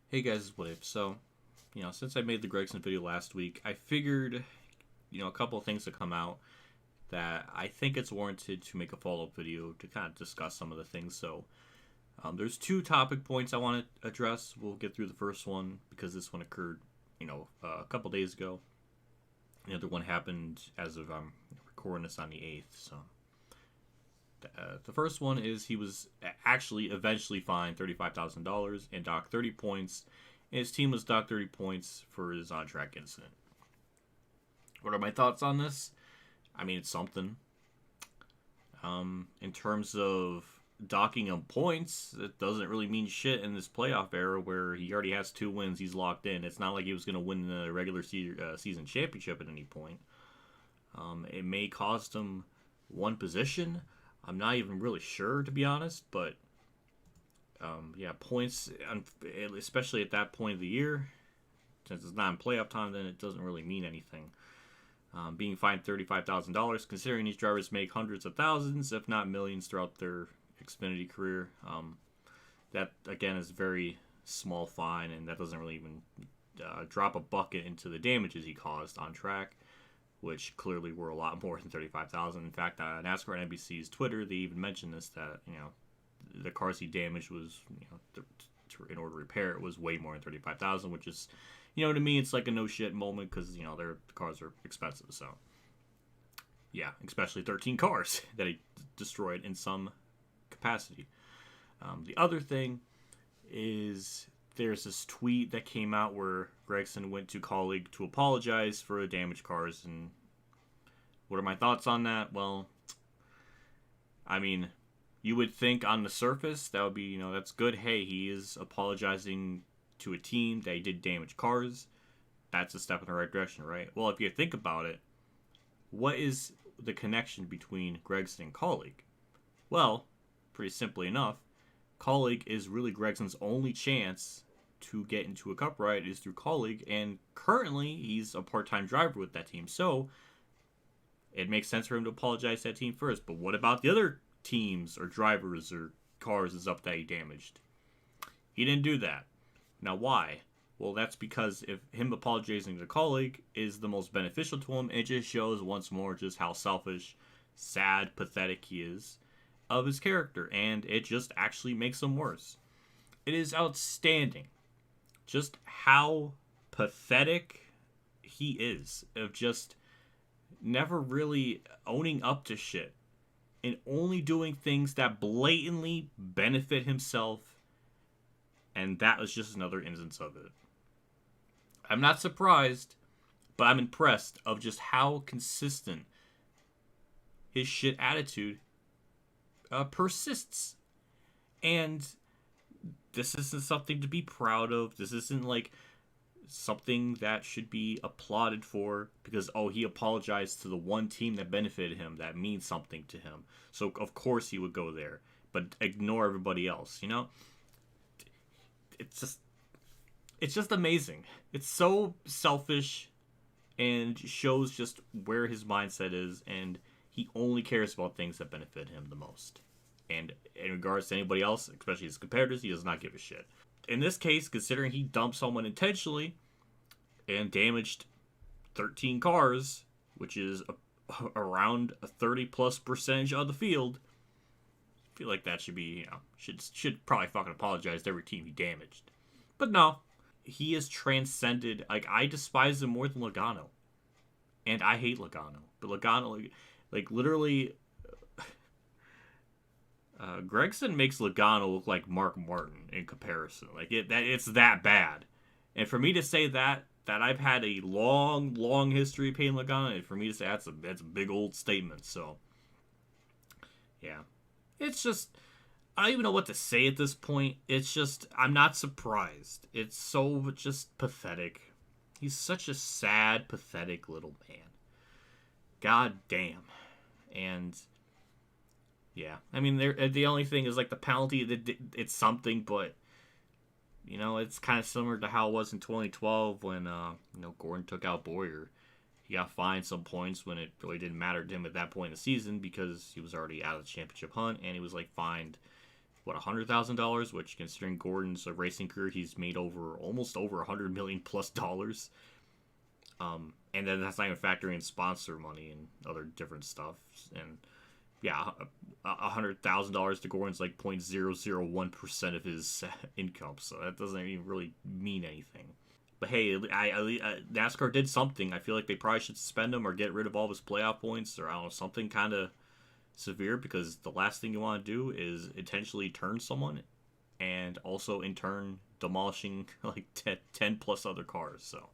Hey guys, it's Wave. So, since I made the Gragson video last week, I figured, a couple of things to come out that I think it's warranted to make a follow-up video to kind of discuss some of the things. So, there's two topic points I want to address. We'll get through the first one because this one occurred, a couple days ago. The other one happened as of recording this on the 8th. So, the first one is he was actually eventually fined $35,000 and docked 30 points, and his team was docked 30 points for his on-track incident. What are my thoughts on this? I mean, it's something. In terms of docking him points, it doesn't really mean shit in this playoff era where he already has 2 wins, he's locked in. It's not like he was going to win the regular season championship at any point. It may cost him one position. I'm not even really sure, to be honest, but points, especially at that point of the year, since it's not in playoff time, then it doesn't really mean anything. Being fined $35,000, considering these drivers make hundreds of thousands, if not millions, throughout their Xfinity career, that again is a very small fine, and that doesn't really even drop a bucket into the damages he caused on track, which clearly were a lot more than 35,000. In fact, NASCAR and NBC's Twitter, they even mentioned this, that the cars he damaged was, in order to repair it, was way more than 35,000, which is, to me, it's like a no shit moment because the cars are expensive. So yeah, especially 13 cars that he destroyed in some capacity. The other thing is, there's this tweet that came out where Gragson went to Kaulig to apologize for the damaged cars. And what are my thoughts on that? Well, I mean, you would think on the surface that would be, that's good. Hey, he is apologizing to a team that he did damage cars. That's a step in the right direction, right? Well, if you think about it, what is the connection between Gragson and Kaulig? Well, pretty simply enough, Kaulig is really Gregson's only chance to get into a cup ride is through Kaulig, and currently he's a part-time driver with that team. So it makes sense for him to apologize to that team first. But what about the other teams or drivers or cars is up that he damaged? He didn't do that. Now why? Well, that's because if him apologizing to Kaulig is the most beneficial to him, it just shows once more just how selfish, sad, pathetic he is of his character, and it just actually makes him worse. It is outstanding just how pathetic he is, of just never really owning up to shit and only doing things that blatantly benefit himself, and that was just another instance of it. I'm not surprised, but I'm impressed of just how consistent his shit attitude persists. And this isn't something to be proud of. This isn't like something that should be applauded for because, oh, he apologized to the one team that benefited him, that means something to him, so of course he would go there, but ignore everybody else. It's just amazing. It's so selfish and shows just where his mindset is, and he only cares about things that benefit him the most. And in regards to anybody else, especially his competitors, he does not give a shit. In this case, considering he dumped someone intentionally and damaged 13 cars, which is around a 30+% of the field, I feel like that should be, should probably fucking apologize to every team he damaged. But no, he has transcended. Like, I despise him more than Logano, and I hate Logano. But Logano, like literally, Gragson makes Logano look like Mark Martin in comparison. Like it's that bad. And for me to say that I've had a long history of paying Logano, and for me to say that's a big old statement. So yeah, it's just, I don't even know what to say at this point. It's just, I'm not surprised. It's so just pathetic. He's such a sad, pathetic little man. God damn. And yeah, I mean, the only thing is like the penalty. It's something, but it's kind of similar to how it was in 2012 when Gordon took out Boyer. He got fined some points when it really didn't matter to him at that point in the season because he was already out of the championship hunt, and he was like fined what, $100,000, which considering Gordon's racing career, he's made almost over $100 million plus dollars. And then that's not even factoring in sponsor money and other different stuff. And yeah, $100,000 to Gordon's like 0.001% of his income, so that doesn't even really mean anything. But hey, NASCAR did something. I feel like they probably should suspend him or get rid of all of his playoff points, or I don't know, something kind of severe, because the last thing you want to do is intentionally turn someone and also in turn demolishing like 10 plus other cars. So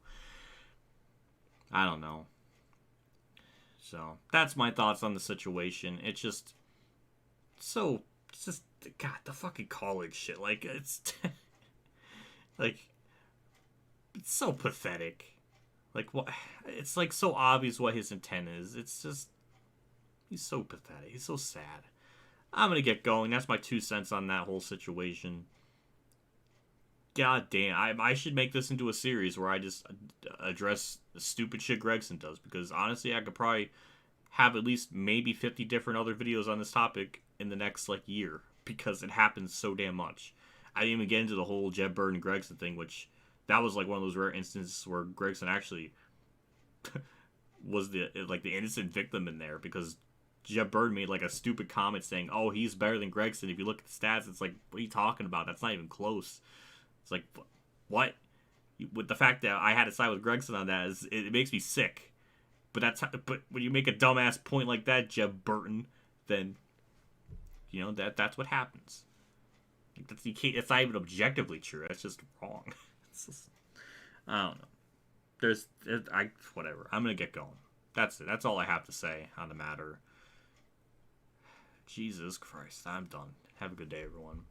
I don't know. So that's my thoughts on the situation. It's just God, the fucking Kaulig shit. Like, it's like, it's so pathetic. Like, what? It's like so obvious what his intent is. It's just, he's so pathetic. He's so sad. I'm gonna get going. That's my 2 cents on that whole situation. God damn, I should make this into a series where I just address the stupid shit Gragson does, because honestly, I could probably have at least maybe 50 different other videos on this topic in the next, like, year, because it happens so damn much. I didn't even get into the whole Jeb Bird and Gragson thing, which, that was, like, one of those rare instances where Gragson actually was the innocent victim in there, because Jeb Bird made, like, a stupid comment saying, oh, he's better than Gragson. If you look at the stats, it's like, what are you talking about? That's not even close. It's like, what? With the fact that I had to side with Gragson on that, it makes me sick. But when you make a dumbass point like that, Jeb Burton, then that's what happens. It's not even objectively true. That's just wrong. It's just, I don't know. Whatever. I'm gonna get going. That's it. That's all I have to say on the matter. Jesus Christ, I'm done. Have a good day, everyone.